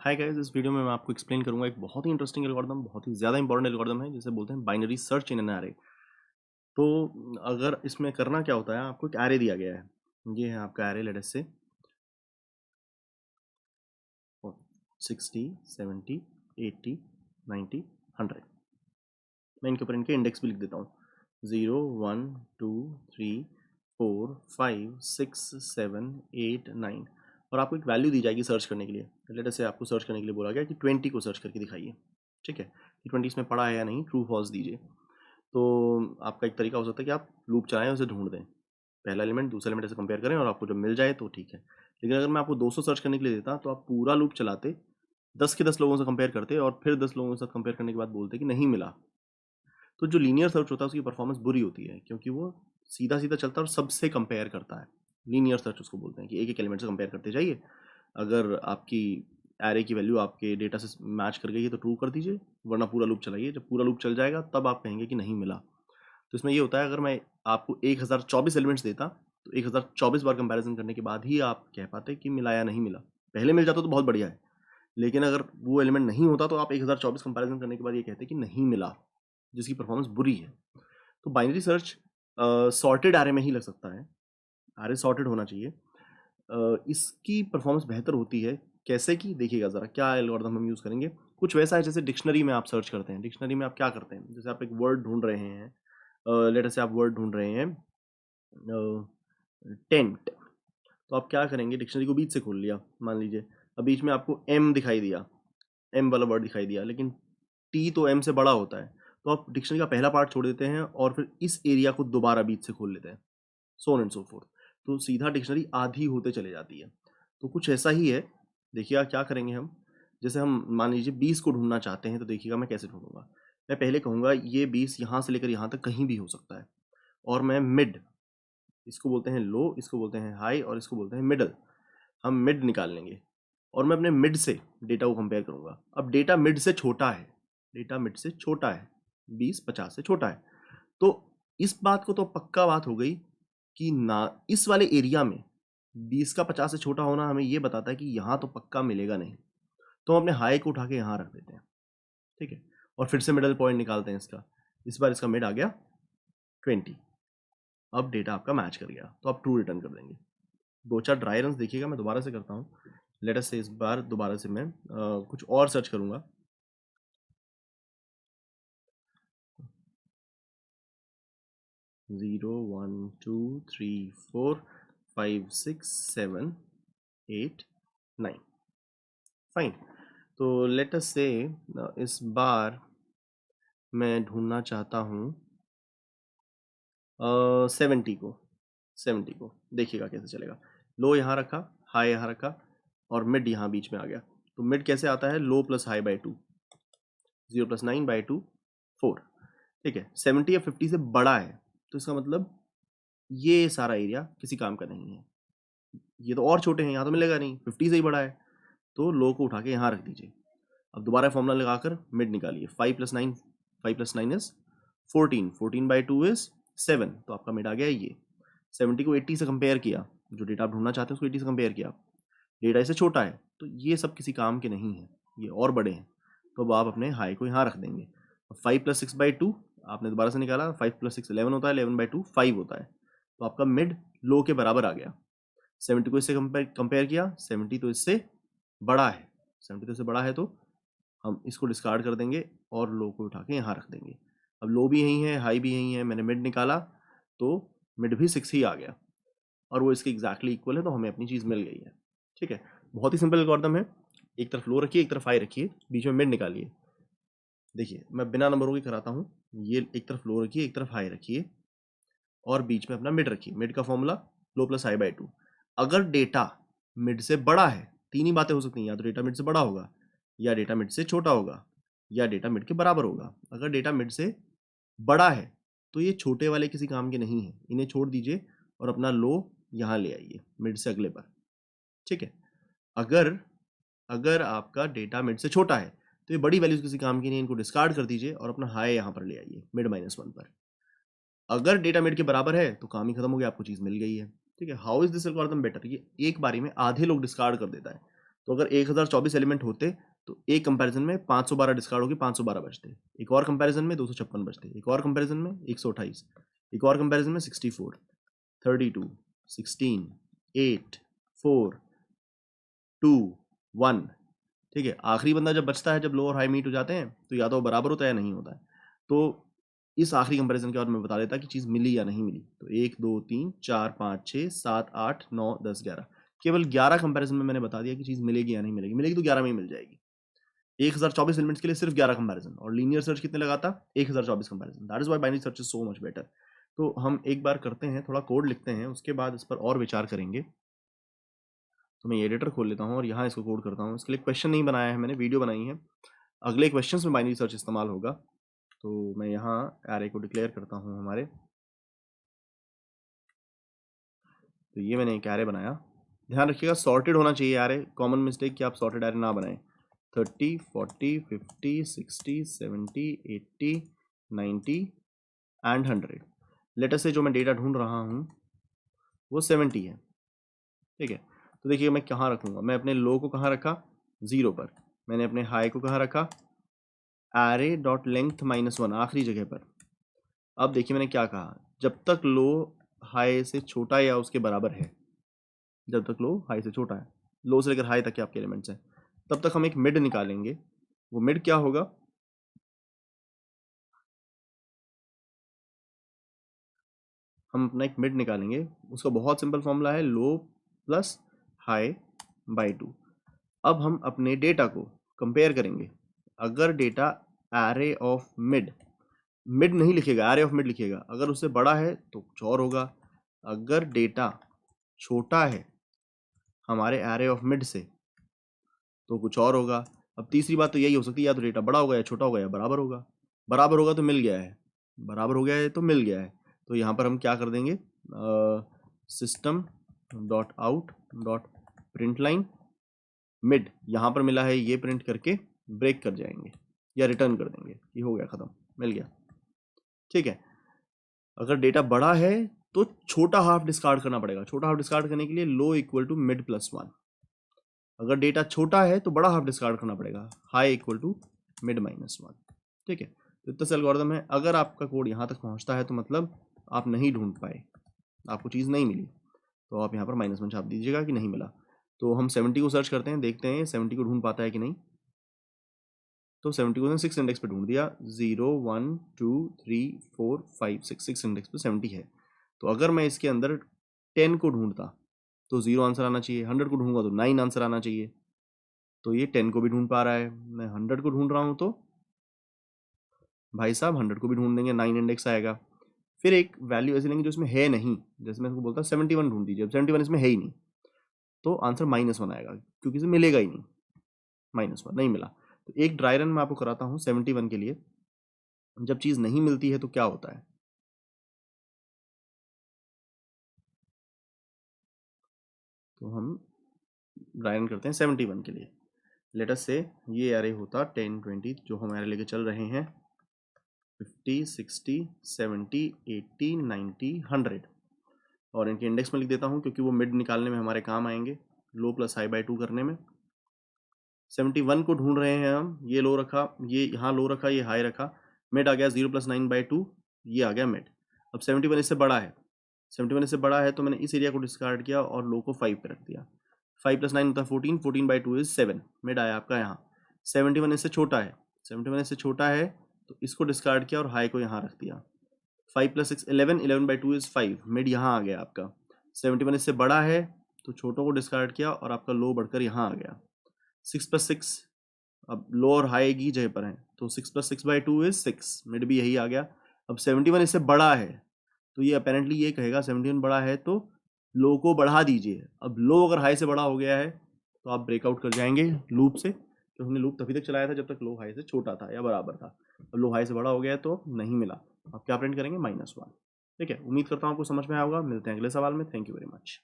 Hi guys, इस video में मैं आपको एक्सप्लेन करूंगा एक बहुत ही इंटरेस्टिंग एल्गोरिदम, बहुत ही ज़्यादा इंपॉर्टेंट एल्गोरिदम है जिसे बोलते हैं binary search in an array. तो अगर इसमें करना क्या होता है, आपको एक एरे दिया गया है। ये है आपका एरे, लेट अस से 60, 70, 80, 90, 100। मैं इनके ऊपर इनके इंडेक्स भी लिख देता हूँ। 0, 1, 2, 3, 4, 5, 6, 7, 8, 9। और आपको एक वैल्यू दी जाएगी सर्च करने के लिए। लेट अस से आपको सर्च करने के लिए बोला गया कि 20 को सर्च करके दिखाइए। ठीक है, कि 20 इसमें पड़ा है या नहीं, ट्रू फॉल्स दीजिए। तो आपका एक तरीका हो सकता है कि आप लूप चलाएं, उसे ढूंढ दें, पहला एलिमेंट दूसरे एलिमेंट से कंपेयर करें और आपको जब मिल जाए तो ठीक है। लेकिन अगर मैं आपको 200 सर्च करने के लिए देता तो आप पूरा लूप चलाते, 10 के 10 लोगों से कंपेयर करते और फिर 10 लोगों से कंपेयर करने के बाद बोलते कि नहीं मिला। तो जो लीनियर सर्च होता है उसकी परफॉर्मेंस बुरी होती है, क्योंकि वो सीधा सीधा चलता है और सबसे कंपेयर करता है। लीनियर सर्च उसको बोलते हैं कि एक एक एलिमेंट से कंपेयर करते जाइए। अगर आपकी एरे की वैल्यू आपके डेटा से मैच कर गई है तो ट्रू कर दीजिए, वरना पूरा लूप चलाइए। जब पूरा लूप चल जाएगा तब आप कहेंगे कि नहीं मिला। तो इसमें ये होता है, अगर मैं आपको 1024 एलिमेंट्स देता तो 1024 बार कंपैरिजन करने के बाद ही आप कह पाते कि मिला या नहीं मिला। पहले मिल जाता तो बहुत बढ़िया है, लेकिन अगर वो एलिमेंट नहीं होता तो आप 1024 कंपैरिजन करने के बाद ये कहते कि नहीं मिला, जिसकी परफॉर्मेंस बुरी है। तो बाइनरी सर्च सॉर्टेड एरे में ही लग सकता है, एरे सॉर्टेड होना चाहिए। इसकी परफॉर्मेंस बेहतर होती है। कैसे की देखिएगा ज़रा, क्या एल्गोरिथम हम यूज़ करेंगे। कुछ वैसा है जैसे डिक्शनरी में आप सर्च करते हैं। डिक्शनरी में आप क्या करते हैं, जैसे आप एक वर्ड ढूंढ रहे हैं, लेट अस से आप वर्ड ढूंढ रहे हैं टेंट। तो आप क्या करेंगे, डिक्शनरी को बीच से खोल लिया मान लीजिए। अब बीच में आपको एम दिखाई दिया, एम वाला वर्ड दिखाई दिया, लेकिन टी तो एम से बड़ा होता है। तो आप डिक्शनरी का पहला पार्ट छोड़ देते हैं और फिर इस एरिया को दोबारा बीच से खोल लेते हैं, so on and so fourth. तो सीधा डिक्शनरी आधी होते चले जाती है। तो कुछ ऐसा ही है। देखिएगा क्या करेंगे हम। जैसे हम मान लीजिए 20 को ढूंढना चाहते हैं, तो देखिएगा मैं कैसे ढूंढूंगा। मैं पहले कहूँगा ये 20 यहाँ से लेकर यहाँ तक कहीं भी हो सकता है, और मैं मिड, इसको बोलते हैं लो, इसको बोलते हैं हाई और इसको बोलते हैं मिडल, हम मिड निकाल लेंगे। और मैं अपने मिड से डेटा को कंपेयर करूंगा। अब डेटा मिड से छोटा है, डेटा मिड से छोटा है, 20 50 से छोटा है। तो इस बात को तो पक्का बात हो गई कि ना इस वाले एरिया में 20 का 50 से छोटा होना हमें ये बताता है कि यहाँ तो पक्का मिलेगा नहीं। तो हम अपने हाई को उठा के यहाँ रख देते हैं। ठीक है, और फिर से मिडल पॉइंट निकालते हैं इसका। इस बार इसका मिड आ गया 20। अब डेटा आपका मैच कर गया तो आप ट्रू रिटर्न कर देंगे। 2-4 ड्राई रन देखिएगा, मैं दोबारा से करता हूँ। लेट अस से इस बार दोबारा से मैं कुछ और सर्च करूँगा। 0, 1, 2, 3, 4, 5, 6, 7, 8, 9। फाइन। तो लेट अस से इस बार मैं ढूंढना चाहता हूँ 70 को। देखिएगा कैसे चलेगा। लो यहाँ रखा, हाई यहाँ रखा और मिड यहाँ बीच में आ गया। तो मिड कैसे आता है, low plus high by 2, 0 plus 9 by 2, 4। ठीक है, 70 या 50 से बड़ा है, तो इसका मतलब ये सारा एरिया किसी काम का नहीं है। ये तो और छोटे हैं, यहाँ तो मिलेगा नहीं, 50 से ही बड़ा है। तो लो को उठा के यहाँ रख दीजिए। अब दोबारा फॉर्मूला लगाकर मिड निकालिए। 5 plus 9, 5 plus 9 is 14, 14 by 2 is 7। तो आपका मिड आ गया ये। 70 को 80 से कंपेयर किया, जो डेटा आप ढूंढना चाहते हैं उसको 80 से कंपेयर किया, डेटा इससे छोटा है, तो ये सब किसी काम के नहीं है, ये और बड़े हैं। तो अब आप अपने हाई को यहाँ रख देंगे। 5 प्लस 6 बाई 2 आपने दोबारा से निकाला, 5 प्लस 6 11 होता है, 11 बाई 2 5 होता है। तो आपका मिड लो के बराबर आ गया। 70 को इससे कंपेयर किया, 70 तो इससे बड़ा है, 70 तो इससे बड़ा है, तो हम इसको डिस्कार्ड कर देंगे और लो को उठा के यहाँ रख देंगे। अब लो भी यही है, हाई भी यही है, मैंने मिड निकाला तो मिड भी 6 ही आ गया और वो इसके एग्जैक्टली इक्वल है, तो हमें अपनी चीज़ मिल गई है। ठीक है, बहुत ही सिंपल एल्गोरिथम है। एक तरफ लो रखिए, एक तरफ हाई रखिए, बीच में मिड निकालिए। देखिए मैं बिना नंबरों की कराता हूँ। ये एक तरफ लो रखिए, एक तरफ हाई रखिए और बीच में अपना मिड रखिए। मिड का formula low plus high by 2। अगर डेटा मिड से बड़ा है, तीन ही बातें हो सकती हैं, या तो डेटा मिड से बड़ा होगा, या डेटा मिड से छोटा होगा, या डेटा मिड के बराबर होगा। अगर डेटा मिड से बड़ा है तो ये छोटे वाले किसी काम के नहीं है, इन्हें छोड़ दीजिए और अपना लो यहाँ ले आइए मिड से अगले पर। ठीक है, अगर अगर आपका डेटा मिड से छोटा है तो ये बड़ी वैल्यूज किसी काम की नहीं है, इनको डिस्कार्ड कर दीजिए और अपना हाई यहाँ पर ले आइए मिड -1 पर। अगर डेटा मिड के बराबर है तो काम ही खत्म हो गया, आपको चीज़ मिल गई है। ठीक है, how is this algorithm better. ये एक बारी में आधे लोग डिस्कार्ड कर देता है। तो अगर 1024 एलिमेंट होते तो एक कंपैरिजन में 512 डिस्कार्ड होगी, 512 बचते, एक और कंपैरिजन में 256 बचते, एक और कंपैरिजन में 128, एक और कंपैरिजन में 64, 32, 16, 8, 4, 2, 1। ठीक है, आखिरी बंदा जब बचता है, जब लो और हाई मीट हो जाते हैं, तो या तो बराबर होता है या नहीं होता है। तो इस आखिरी कंपैरिजन के बाद मैं बता देता कि चीज़ मिली या नहीं मिली। तो 1, 2, 3, 4, 5, 6, 7, 8, 9, 10, 11, केवल 11 कंपैरिजन में मैंने बता दिया कि चीज़ मिलेगी या नहीं मिलेगी। मिलेगी तो 11 में ही मिल जाएगी। 1024 एलिमेंट्स के लिए सिर्फ 11 कंपैरिजन, और लीनियर सर्च कितने लगाता? 1024 comparison. That is why binary search is so much better. तो हम एक बार करते हैं, थोड़ा कोड लिखते हैं, उसके बाद इस पर और विचार करेंगे। तो मैं एडिटर खोल लेता हूँ और यहाँ इसको कोड करता हूँ। इसके लिए क्वेश्चन नहीं बनाया है मैंने, वीडियो बनाई है। अगले क्वेश्चन में बाइनरी सर्च इस्तेमाल होगा। तो मैं यहाँ एरे को डिक्लेयर करता हूँ हमारे। तो ये मैंने एक एरे बनाया। ध्यान रखिएगा सॉर्टेड होना चाहिए एरे। कॉमन मिस्टेक कि आप सॉर्टेड एरे ना बनाएं। 30, 40, 50, 60, 70, 80, 90 एंड 100। लेटर से जो मैं डेटा ढूंढ रहा हूँ वो 70 है। ठीक है, तो देखिए मैं कहाँ रखूँगा। मैं अपने लो को कहाँ रखा? 0 पर। मैंने अपने हाई को कहाँ रखा? एरे डॉट लेंथ -1, आखिरी जगह पर। अब देखिए मैंने क्या कहा, जब तक लो हाई से छोटा या उसके बराबर है, जब तक लो हाई से छोटा है, लो से लेकर हाई तक के आपके एलिमेंट्स हैं, तब तक हम एक मिड निकालेंगे। वो मिड क्या होगा? हम अपना एक मिड निकालेंगे। उसका बहुत सिंपल फॉर्मूला है लो प्लस हाई बाई 2। अब हम अपने डेटा को कंपेयर करेंगे। अगर data array of mid, mid नहीं लिखेगा, एरे ऑफ मिड लिखेगा, अगर उससे बड़ा है तो कुछ और होगा। अगर डेटा छोटा है हमारे एरे ऑफ मिड से तो कुछ और होगा। अब तीसरी बात तो यही हो सकती है, या तो डेटा बड़ा होगा या छोटा होगा या बराबर होगा। बराबर होगा तो मिल गया है, बराबर हो गया है तो मिल गया है। तो यहाँ पर हम क्या कर देंगे, system dot out dot print line mid, यहाँ पर मिला है ये प्रिंट करके ब्रेक कर जाएंगे या रिटर्न कर देंगे कि हो गया, ख़त्म, मिल गया। ठीक है, अगर डेटा बड़ा है तो छोटा हाफ डिस्कार्ड करना पड़ेगा। छोटा हाफ डिस्कार्ड करने के लिए लो इक्वल टू मिड प्लस 1। अगर डेटा छोटा है तो बड़ा हाफ डिस्कार्ड करना पड़ेगा, हाई इक्वल टू मिड -1। ठीक है, तो इतना सा एल्गोरिथम है। अगर आपका कोड यहाँ तक पहुँचता है तो मतलब आप नहीं ढूंढ पाए, आपको चीज़ नहीं मिली, तो आप यहाँ पर -1 छाप दीजिएगा कि नहीं मिला। तो हम 70 को सर्च करते हैं, देखते हैं 70 को ढूंढ पाता है कि नहीं। तो 70 को 6 इंडेक्स पे ढूंढ दिया। 0, 1, 2, 3, 4, 5, 6 इंडेक्स पे 70 है। तो अगर मैं इसके अंदर 10 को ढूंढता तो 0 आंसर आना चाहिए। 100 को ढूंढूंगा तो 9 आंसर आना चाहिए। तो ये 10 को भी ढूंढ पा रहा है। मैं 100 को ढूंढ रहा हूँ तो भाई साहब 100 को भी ढूंढ देंगे, 9 इंडेक्स आएगा। फिर एक वैल्यू ऐसी लेंगे जो इसमें है नहीं, जैसे मैं इसको बोलता 71 ढूंढ दीजिए। अब 71 इसमें है ही नहीं तो आंसर -1 आएगा, क्योंकि इसे मिलेगा ही नहीं। -1 नहीं मिला। तो एक ड्राई रन मैं आपको कराता हूँ 71 के लिए। जब चीज़ नहीं मिलती है तो क्या होता है। तो हम ड्राई रन करते हैं 71 के लिए। लेटर से ये एरे होता 10, 20 जो हम एरे लेके चल रहे हैं, 50, 60, 70, 80, 90, 100, और इनके इंडेक्स में लिख देता हूँ क्योंकि वो मिड निकालने में हमारे काम आएंगे, लो प्लस हाई बाई 2 करने में। 71 को ढूंढ रहे हैं हम, ये लो रखा, ये यहाँ लो रखा, ये हाई रखा, मिड आ गया 0 + 9 बाई 2, ये आ गया मिड। अब 71 इससे बड़ा है, 71 इससे बड़ा है तो मैंने इस एरिया को डिस्कार्ड किया और लो को 5 पे रख दिया। 5 + 9 होता है 14, 14 बाई 2 इज 7, मिड आया आपका यहाँ। 71 इससे छोटा है, 71 इससे छोटा है तो इसको डिस्कार्ड किया और हाई को यहाँ रख दिया। 5 + 6 11, 11 बाई 2 इज 5, मिड यहाँ आ गया आपका। 71 इससे बड़ा है तो छोटों को डिस्कार्ड किया और आपका लो बढ़कर यहाँ आ गया। 6 + 6, अब लो और हाई एक ही जगह पर हैं तो 6 + 6 बाई 2 इज 6, मिड भी यही आ गया। अब 71 इससे बड़ा है तो ये अपेरेंटली ये कहेगा 71 बड़ा है तो लो को बढ़ा दीजिए। अब लो अगर हाई से बड़ा हो गया है तो आप ब्रेकआउट कर जाएंगे लूप से, तो हमने लूप तभी तक चलाया था जब तक लो हाई से छोटा था या बराबर था। अब लो हाई से बड़ा हो गया तो नहीं मिला, आप क्या प्रिंट करेंगे? -1। ठीक है, उम्मीद करता हूँ आपको समझ में आएगा। मिलते हैं अगले सवाल में। Thank you very much.